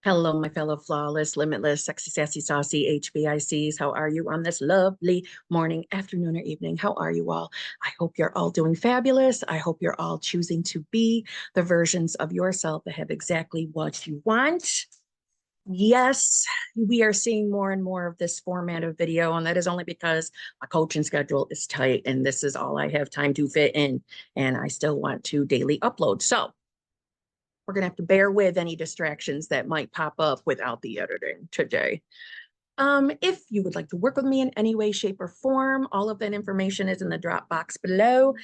Hello, my fellow flawless, limitless, sexy, sassy, saucy HBICs. How are you on this lovely morning, afternoon, or evening? How are you all? I hope you're all doing fabulous. I hope you're all choosing to be the versions of yourself that have exactly what you want. Yes, we are seeing more and more of this format of video, and that is only because my coaching schedule is tight, and this is all I have time to fit in, and I still want to daily upload. So we're going to have to bear with any distractions that might pop up without the editing today. If you would like to work with me in any way, shape, or form, all of that information is in the drop box below,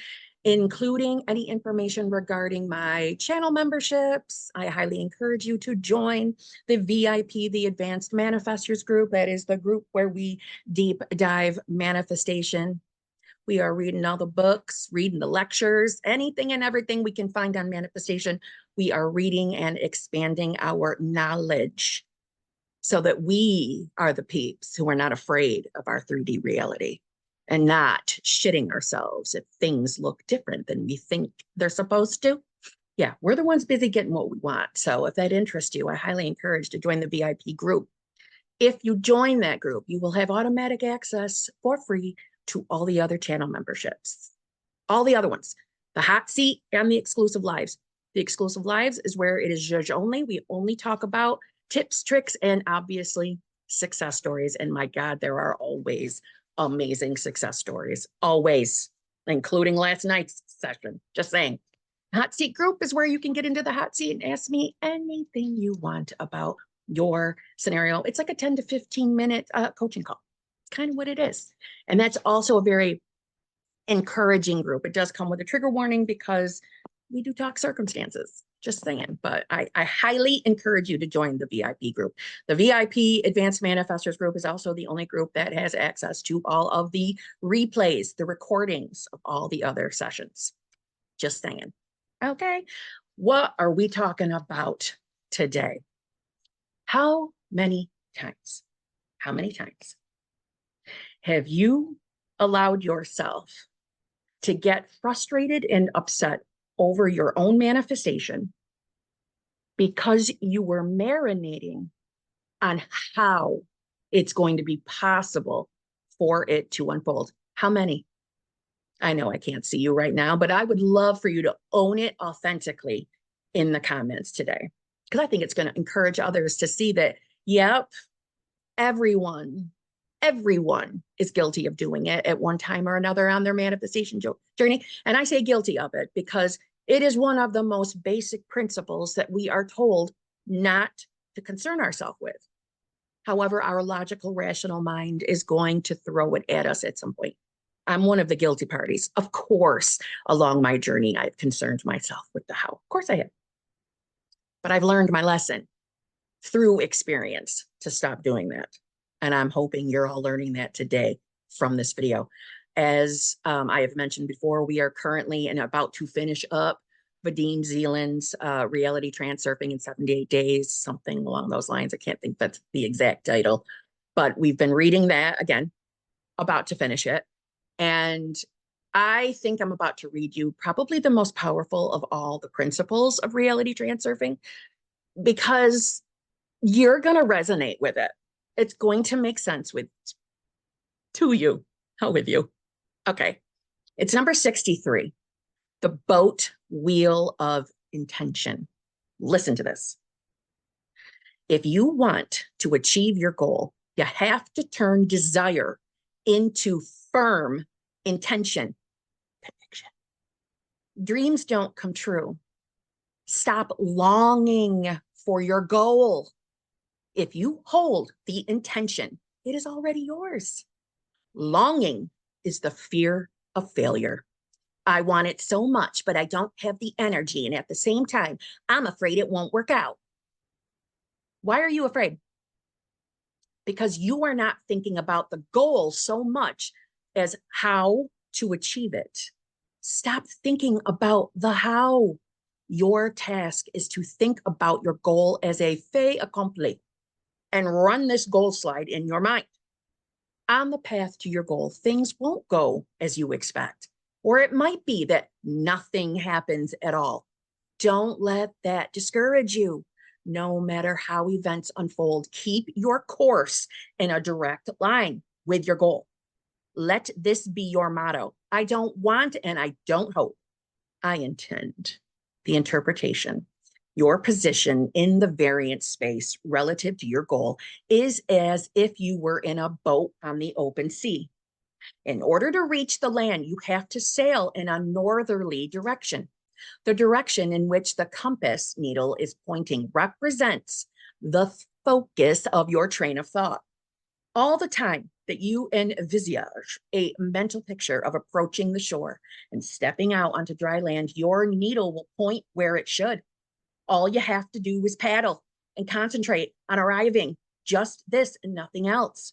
including any information regarding my channel memberships. I highly encourage you to join the VIP, the Advanced Manifestors group. That is the group where we deep dive manifestation. We are reading all the books, reading the lectures, anything and everything we can find on manifestation. We are reading and expanding our knowledge so that we are the peeps who are not afraid of our 3D reality and not shitting ourselves if things look different than we think they're supposed to. Yeah, we're the ones busy getting what we want. So if that interests you, I highly encourage to join the VIP group. If you join that group, you will have automatic access for free to all the other channel memberships, all the other ones, the hot seat and the exclusive lives. The exclusive lives is where it is judge only. We only talk about tips, tricks, and obviously success stories. And my God, there are always amazing success stories, always, including last night's session. Just saying. Hot seat group is where you can get into the hot seat and ask me anything you want about your scenario. It's like a 10 to 15 minute coaching call. It's kind of what it is. And that's also a very encouraging group. It does come with a trigger warning because we do talk circumstances, just saying. But I highly encourage you to join the VIP group. The VIP Advanced Manifestors group is also the only group that has access to all of the replays, the recordings of all the other sessions. Just saying. Okay, what are we talking about today? How many times have you allowed yourself to get frustrated and upset over your own manifestation because you were marinating on how it's going to be possible for it to unfold? How many? I know I can't see you right now, but I would love for you to own it authentically in the comments today, because I think it's going to encourage others to see that, yep, everyone is guilty of doing it at one time or another on their manifestation journey. And I say guilty of it because it is one of the most basic principles that we are told not to concern ourselves with. However, our logical, rational mind is going to throw it at us at some point. I'm one of the guilty parties. Of course, along my journey, I've concerned myself with the how. Of course I have. But I've learned my lesson through experience to stop doing that. And I'm hoping you're all learning that today from this video. As I have mentioned before, we are currently and about to finish up Vadim Zeland's Reality Transurfing in 78 Days, something along those lines. I can't think that's the exact title. But we've been reading that, again, about to finish it. And I think I'm about to read you probably the most powerful of all the principles of reality transurfing, because you're going to resonate with it. It's going to make sense to you. How with you? Okay. It's number 63, the boat wheel of intention. Listen to this. If you want to achieve your goal, you have to turn desire into firm intention. Conviction. Dreams don't come true. Stop longing for your goal. If you hold the intention, it is already yours. Longing is the fear of failure. I want it so much, but I don't have the energy. And at the same time, I'm afraid it won't work out. Why are you afraid? Because you are not thinking about the goal so much as how to achieve it. Stop thinking about the how. Your task is to think about your goal as a fait accompli and run this goal slide in your mind. On the path to your goal, things won't go as you expect, or it might be that nothing happens at all. Don't let that discourage you. No matter how events unfold, keep your course in a direct line with your goal. Let this be your motto. I don't want and I don't hope. I intend. The interpretation. Your position in the variance space relative to your goal is as if you were in a boat on the open sea. In order to reach the land, you have to sail in a northerly direction. The direction in which the compass needle is pointing represents the focus of your train of thought. All the time that you envisage a mental picture of approaching the shore and stepping out onto dry land, your needle will point where it should. All you have to do is paddle and concentrate on arriving. Just this and nothing else.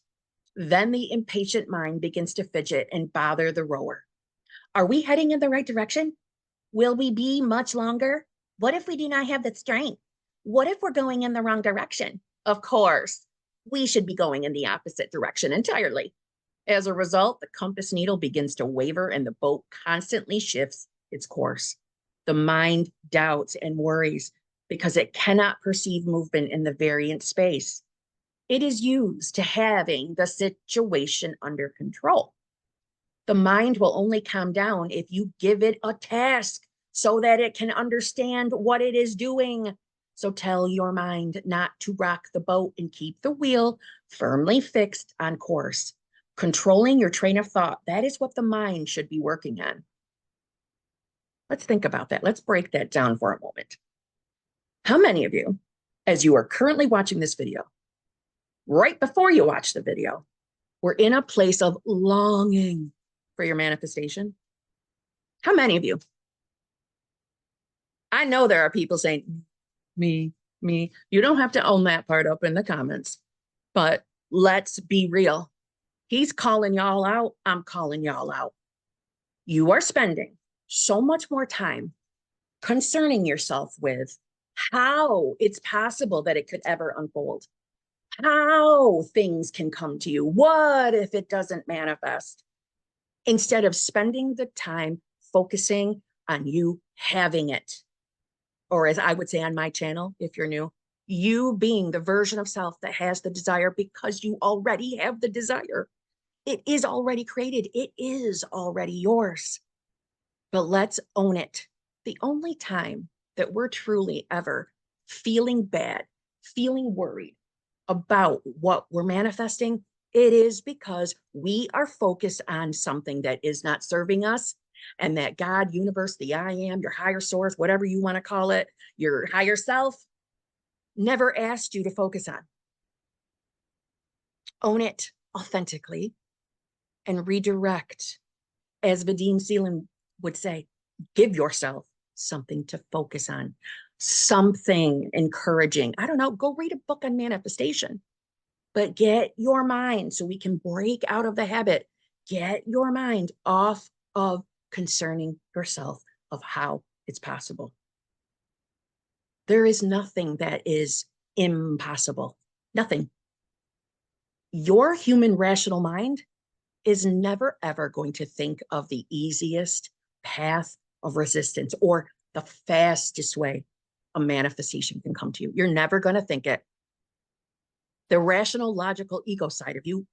Then the impatient mind begins to fidget and bother the rower. Are we heading in the right direction? Will we be much longer? What if we do not have the strength? What if we're going in the wrong direction? Of course, we should be going in the opposite direction entirely. As a result, the compass needle begins to waver and the boat constantly shifts its course. The mind doubts and worries because it cannot perceive movement in the variant space. It is used to having the situation under control. The mind will only calm down if you give it a task so that it can understand what it is doing. So tell your mind not to rock the boat and keep the wheel firmly fixed on course. Controlling your train of thought, that is what the mind should be working on. Let's think about that. Let's break that down for a moment. How many of you, as you are currently watching this video, right before you watch the video, were in a place of longing for your manifestation? How many of you? I know there are people saying, me. You don't have to own that part up in the comments, but let's be real. He's calling y'all out. I'm calling y'all out. You are spending so much more time concerning yourself with how it's possible that it could ever unfold, how things can come to you. What if it doesn't manifest? Instead of spending the time focusing on you having it. Or as I would say on my channel, if you're new, you being the version of self that has the desire because you already have the desire. It is already created. It is already yours. But let's own it. The only time that we're truly ever feeling bad, feeling worried about what we're manifesting, it is because we are focused on something that is not serving us, and that God, universe, the I am, your higher source, whatever you want to call it, your higher self, never asked you to focus on. Own it authentically and redirect. As Vadim Seelan would say, give yourself something to focus on, something encouraging. I don't know, go read a book on manifestation, but get your mind, so we can break out of the habit, get your mind off of concerning yourself of how it's possible. There is nothing that is impossible. Nothing. Your human rational mind is never ever going to think of the easiest path of resistance or the fastest way a manifestation can come to you. You're never going to think it. The rational, logical ego side of you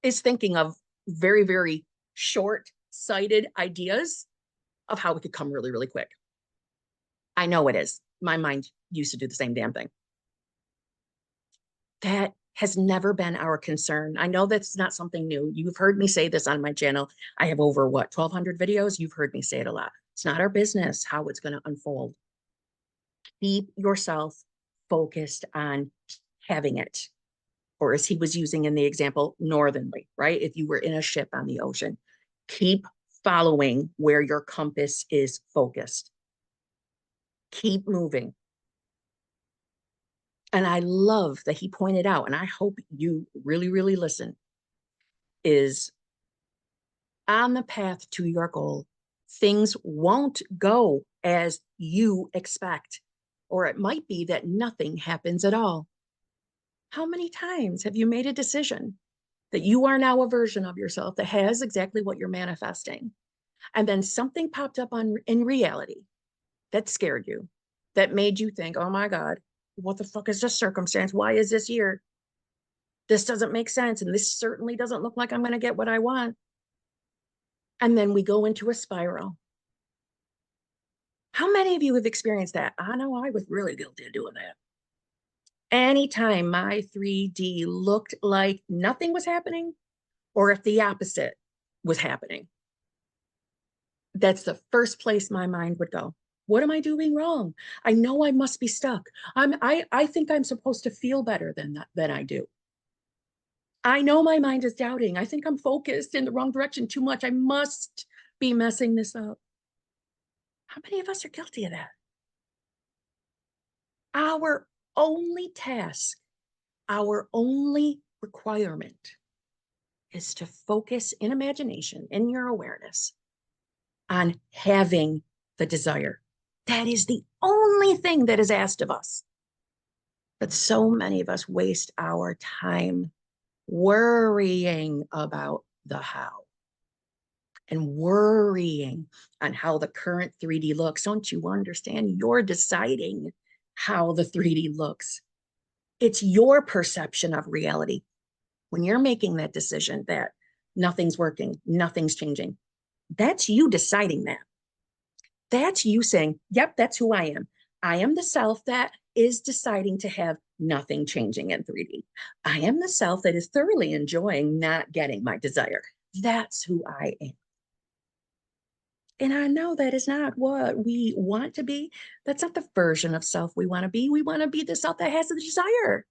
is thinking of very, very short-sighted ideas of how it could come really, really quick. I know it is. My mind used to do the same damn thing. That has never been our concern. I know that's not something new. You've heard me say this on my channel. I have over, 1,200 videos? You've heard me say it a lot. It's not our business how it's going to unfold. Keep yourself focused on having it. Or as he was using in the example, northernly, right? If you were in a ship on the ocean, keep following where your compass is focused. Keep moving. And I love that he pointed out, and I hope you really, really listen, is on the path to your goal, things won't go as you expect, or it might be that nothing happens at all. How many times have you made a decision that you are now a version of yourself that has exactly what you're manifesting, and then something popped up in reality that scared you, that made you think, oh my God, what the fuck is this circumstance? Why is this here? This doesn't make sense. And this certainly doesn't look like I'm going to get what I want. And then we go into a spiral. How many of you have experienced that? I know I was really guilty of doing that. Anytime my 3D looked like nothing was happening, or if the opposite was happening, that's the first place my mind would go. What am I doing wrong? I know I must be stuck. I think I'm supposed to feel better than I do. I know my mind is doubting. I think I'm focused in the wrong direction too much. I must be messing this up. How many of us are guilty of that? Our only task, our only requirement is to focus in imagination, in your awareness, on having the desire. That is the only thing that is asked of us. But so many of us waste our time worrying about the how and worrying on how the current 3D looks. Don't you understand? You're deciding how the 3D looks. It's your perception of reality. When you're making that decision that nothing's working, nothing's changing, that's you deciding that. That's you saying, yep, that's who I am. I am the self that is deciding to have nothing changing in 3D. I am the self that is thoroughly enjoying not getting my desire. That's who I am. And I know that is not what we want to be. That's not the version of self we want to be. We want to be the self that has the desire.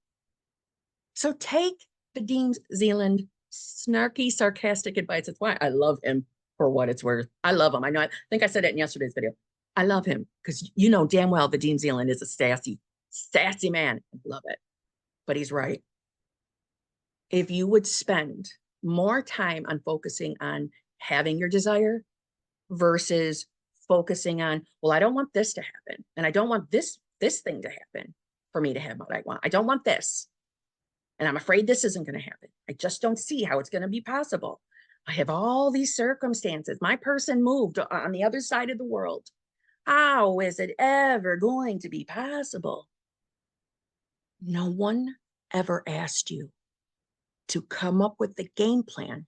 So take the Dean Zealand snarky, sarcastic advice. It's why I love him for what it's worth. I love him. I think I said it in yesterday's video. I love him because you know damn well the Dean Zealand is a sassy man. I love it. But he's right. If you would spend more time on focusing on having your desire versus focusing on, well, I don't want this to happen. And I don't want this thing to happen for me to have what I want. I don't want this. And I'm afraid this isn't going to happen. I just don't see how it's going to be possible. I have all these circumstances. My person moved on the other side of the world. How is it ever going to be possible? No one ever asked you to come up with the game plan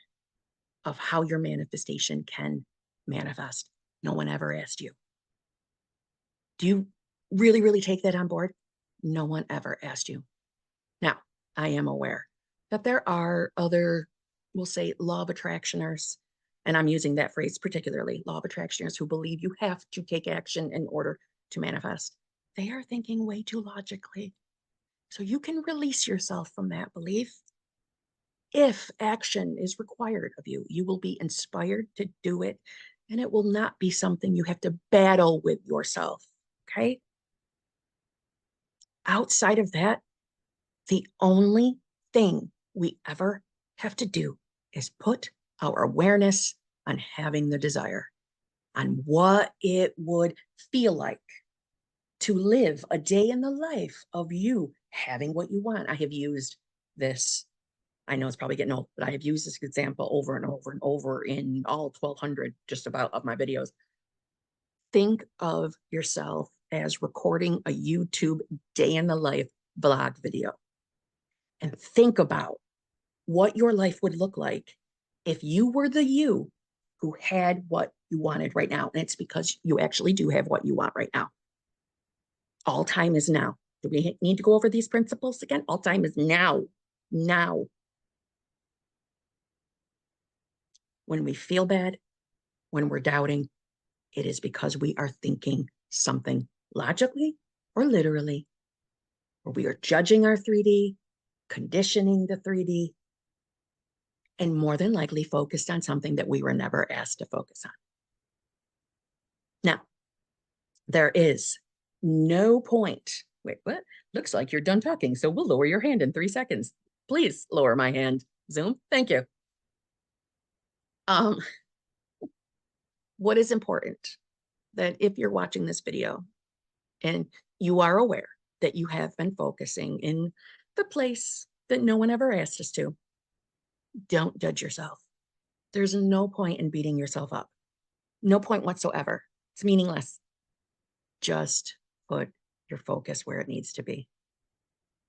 of how your manifestation can manifest. No one ever asked you. Do you really, really take that on board? No one ever asked you. Now, I am aware that there are other, we'll say, law of attractioners, and I'm using that phrase particularly, law of attractioners who believe you have to take action in order to manifest. They are thinking way too logically. So you can release yourself from that belief. If action is required of you, you will be inspired to do it, and it will not be something you have to battle with yourself, okay? Outside of that, the only thing we ever have to do is put our awareness on having the desire, on what it would feel like to live a day in the life of you having what you want. I have used this, I know it's probably getting old, but I have used this example over and over and over in all 1,200 just about of my videos. Think of yourself as recording a YouTube day in the life vlog video. And think about what your life would look like if you were the you who had what you wanted right now. And it's because you actually do have what you want right now. All time is now. Do we need to go over these principles again? All time is now. Now. When we feel bad, when we're doubting, it is because we are thinking something logically or literally, or we are judging our 3D, conditioning the 3D, and more than likely focused on something that we were never asked to focus on. Now, there is no point. Wait, what? Looks like you're done talking, so we'll lower your hand in 3 seconds. Please lower my hand, Zoom. Thank you. What is important that if you're watching this video and you are aware that you have been focusing in the place that no one ever asked us to, don't judge yourself. There's no point in beating yourself up. No point whatsoever. It's meaningless. Just put your focus where it needs to be.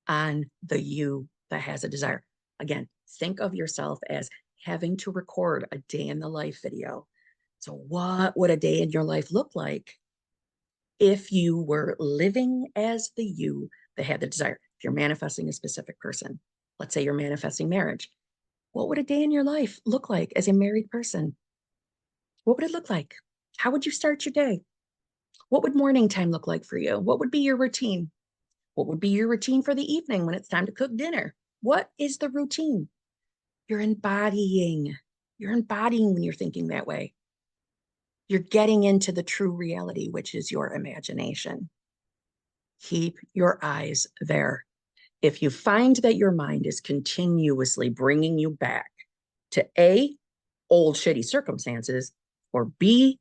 on the you that has a desire. Again, think of yourself as having to record a day in the life video. So what would a day in your life look like if you were living as the you that had the desire? If you're manifesting a specific person, let's say you're manifesting marriage, what would a day in your life look like as a married person? What would it look like? How would you start your day? What would morning time look like for you? What would be your routine? What would be your routine for the evening when it's time to cook dinner? What is the routine? You're embodying. You're embodying when you're thinking that way. You're getting into the true reality, which is your imagination. Keep your eyes there. If you find that your mind is continuously bringing you back to A, old shitty circumstances, or B,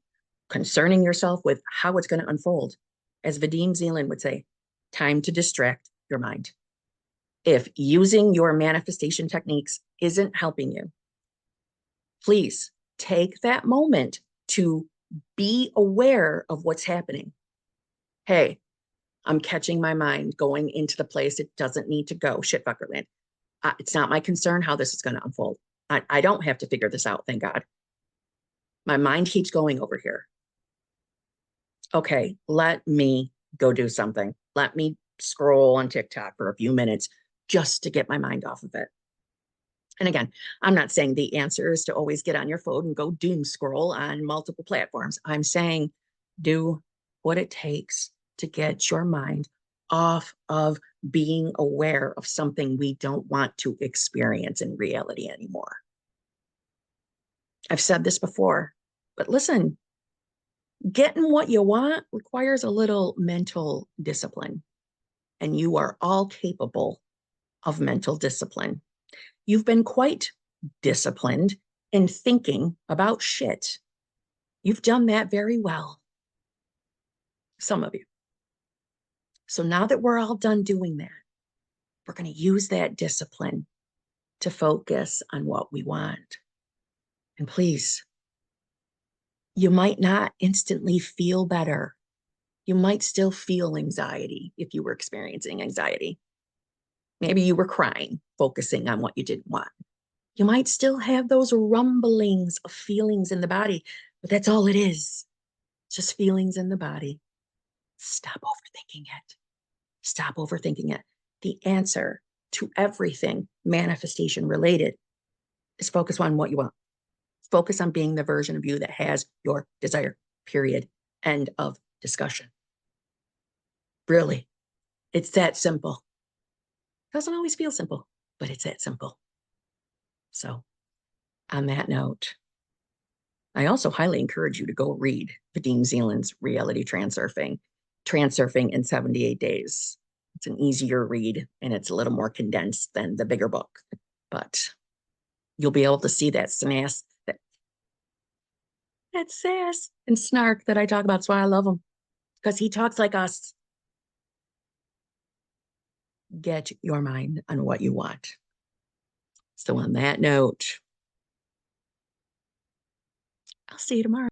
concerning yourself with how it's going to unfold, as Vadim Zeland would say, time to distract your mind. If using your manifestation techniques isn't helping you, please take that moment to be aware of what's happening. Hey, I'm catching my mind going into the place it doesn't need to go. Shitfuckerland. It's not my concern how this is going to unfold. I don't have to figure this out, thank God. My mind keeps going over here. Okay, let me go do something. Let me scroll on TikTok for a few minutes just to get my mind off of it. And again, I'm not saying the answer is to always get on your phone and go doom scroll on multiple platforms. I'm saying do what it takes to get your mind off of being aware of something we don't want to experience in reality anymore. I've said this before, but listen, getting what you want requires a little mental discipline, and you are all capable of mental discipline. You've been quite disciplined in thinking about shit. You've done that very well. Some of you. So now that we're all done doing that, we're going to use that discipline to focus on what we want. And please, you might not instantly feel better. You might still feel anxiety if you were experiencing anxiety. Maybe you were crying, focusing on what you didn't want. You might still have those rumblings of feelings in the body, but that's all it is. Just feelings in the body. Stop overthinking it. Stop overthinking it. The answer to everything manifestation related is focus on what you want. Focus on being the version of you that has your desire, period. End of discussion. Really, it's that simple. Doesn't always feel simple, but it's that simple. So on that note, I also highly encourage you to go read Vadim Zeland's Reality Transurfing in 78 Days. It's an easier read and it's a little more condensed than the bigger book, but you'll be able to see that sass, that sass and snark that I talk about. That's why I love him, because he talks like us. Get your mind on what you want. So on that note, I'll see you tomorrow.